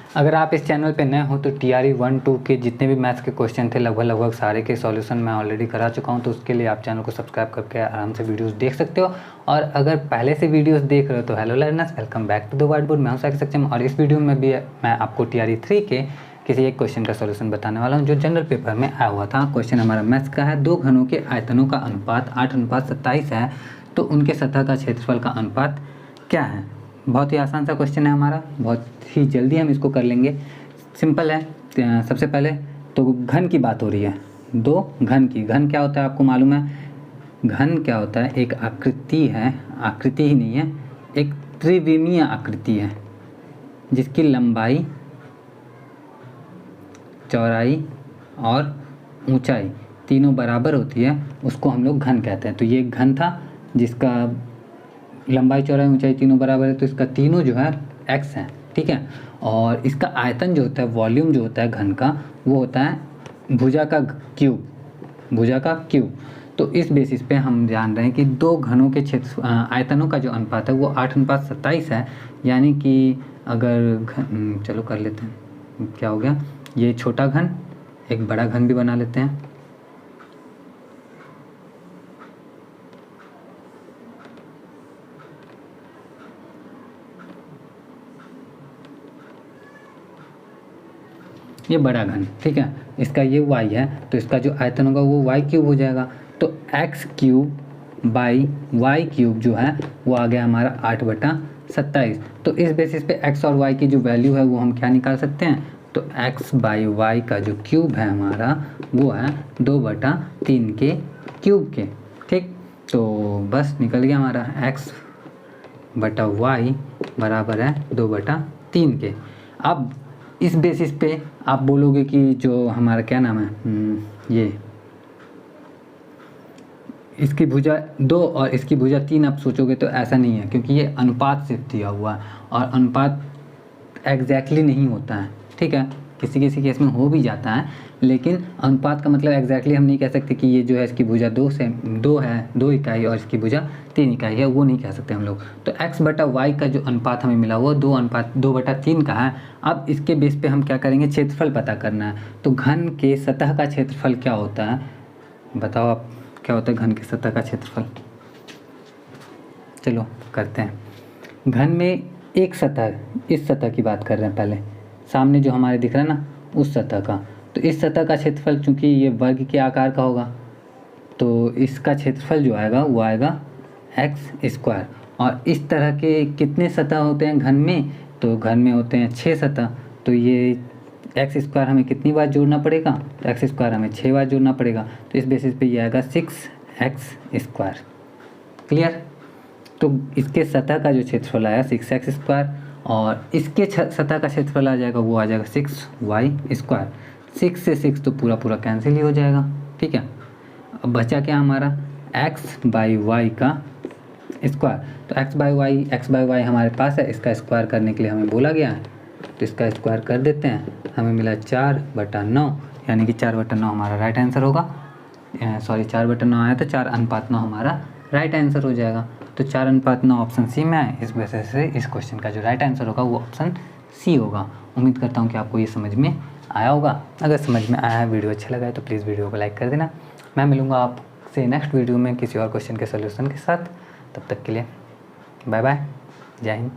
अगर आप इस चैनल पे नए हो तो TRE 1-2 के जितने भी मैथ्स के क्वेश्चन थे लगभग सारे के सॉल्यूशन मैं ऑलरेडी करा चुका हूं, तो उसके लिए आप चैनल को सब्सक्राइब करके आराम से वीडियोस देख सकते हो। और अगर पहले से वीडियोस देख रहे हो तो hello learners, welcome back to the whiteboard. मैं हूं साकिब सक्षम और इस वीडियो में भी मैं आपको TRE 3 के किसी एक क्वेश्चन का सॉल्यूशन बताने वाला हूँ जो जनरल पेपर में आया हुआ था। क्वेश्चन हमारा मैथ्स का है, दो घनों के आयतनों का अनुपात 8:27 है तो उनके सतह का क्षेत्रफल का अनुपात क्या है। बहुत ही आसान सा क्वेश्चन है हमारा, बहुत ही जल्दी हम इसको कर लेंगे। सिंपल है। सबसे पहले तो घन की बात हो रही है, दो घन की। घन क्या होता है आपको मालूम है? घन क्या होता है? एक आकृति है, आकृति ही नहीं है, एक त्रिविमीय आकृति है जिसकी लंबाई, चौड़ाई और ऊंचाई तीनों बराबर होती है, उसको हम लोग घन कहते हैं। तो ये एक घन था जिसका लंबाई, चौड़ाई, ऊंचाई तीनों बराबर है, तो इसका तीनों जो है x है, ठीक है। और इसका आयतन जो होता है, वॉल्यूम जो होता है घन का, वो होता है भुजा का क्यूब, भुजा का क्यूब। तो इस बेसिस पे हम जान रहे हैं कि दो घनों के क्षेत्र आयतनों का जो अनुपात है वो 8:27 है। यानी कि अगर चलो कर लेते हैं, क्या हो गया, ये छोटा घन, एक बड़ा घन भी बना लेते हैं। ये बड़ा घन, ठीक है। इसका ये y है तो इसका जो आयतन होगा वो y³ हो जाएगा। तो x³ बाई y³ जो है वो आ गया हमारा 8/27। तो इस बेसिस पे x और y की जो वैल्यू है वो हम क्या निकाल सकते हैं? तो x बाई वाई का जो क्यूब है हमारा वो है 2/3 के क्यूब के, ठीक। तो बस निकल गया हमारा x/y बराबर है 2/3 के। अब इस बेसिस पे आप बोलोगे कि जो हमारा क्या नाम है, ये इसकी भुजा 2 और इसकी भुजा 3, आप सोचोगे तो ऐसा नहीं है, क्योंकि ये अनुपात से दिया हुआ है और अनुपात एग्जैक्टली नहीं होता है, ठीक है। किसी किसी केस में हो भी जाता है, लेकिन अनुपात का मतलब एग्जैक्टली हम नहीं कह सकते कि ये जो है इसकी भुजा 2 है, 2 इकाई और इसकी भुजा 3 इकाई है, वो नहीं कह सकते हम लोग। तो x/y का जो अनुपात हमें मिला हुआ 2:3 का है। अब इसके बेस पे हम क्या करेंगे? क्षेत्रफल पता करना है। तो घन के सतह का क्षेत्रफल क्या होता है? बताओ आप, क्या होता है घन के सतह का क्षेत्रफल? चलो करते हैं। घन में एक सतह, इस सतह की बात कर रहे हैं पहले, सामने जो हमारे दिख रहा है ना, उस सतह का। तो इस सतह का क्षेत्रफल चूंकि ये वर्ग के आकार का होगा तो इसका क्षेत्रफल जो आएगा वो आएगा x²। और इस तरह के कितने सतह होते हैं घन में? तो घन में होते हैं 6 सतह। तो ये x² हमें कितनी बार जोड़ना पड़ेगा? तो x² हमें 6 बार जोड़ना पड़ेगा। तो इस बेसिस पे ये आएगा 6x²। क्लियर? तो इसके सतह का जो क्षेत्रफल आया 6x² और इसके सतह का क्षेत्रफल आ जाएगा, वो आ जाएगा 6y²। 6 से 6 तो पूरा कैंसिल ही हो जाएगा, ठीक है। अब बचा क्या हमारा? x/y का स्क्वायर। तो x/y हमारे पास है, इसका स्क्वायर करने के लिए हमें बोला गया है, तो इसका स्क्वायर कर देते हैं। हमें मिला 4/9, यानी कि 4/9 हमारा राइट आंसर होगा। सॉरी 4/9 आया तो 4:9 हमारा राइट आंसर हो जाएगा। तो 4:9 ऑप्शन सी में है। इस वजह से इस क्वेश्चन का जो राइट आंसर होगा वो ऑप्शन सी होगा। उम्मीद करता हूँ कि आपको ये समझ में आया होगा। अगर समझ में आया है, वीडियो अच्छा लगा है तो प्लीज़ वीडियो को लाइक कर देना। मैं मिलूँगा आपसे नेक्स्ट वीडियो में किसी और क्वेश्चन के सोल्यूशन के साथ। तब तक के लिए बाय बाय, जय हिंद।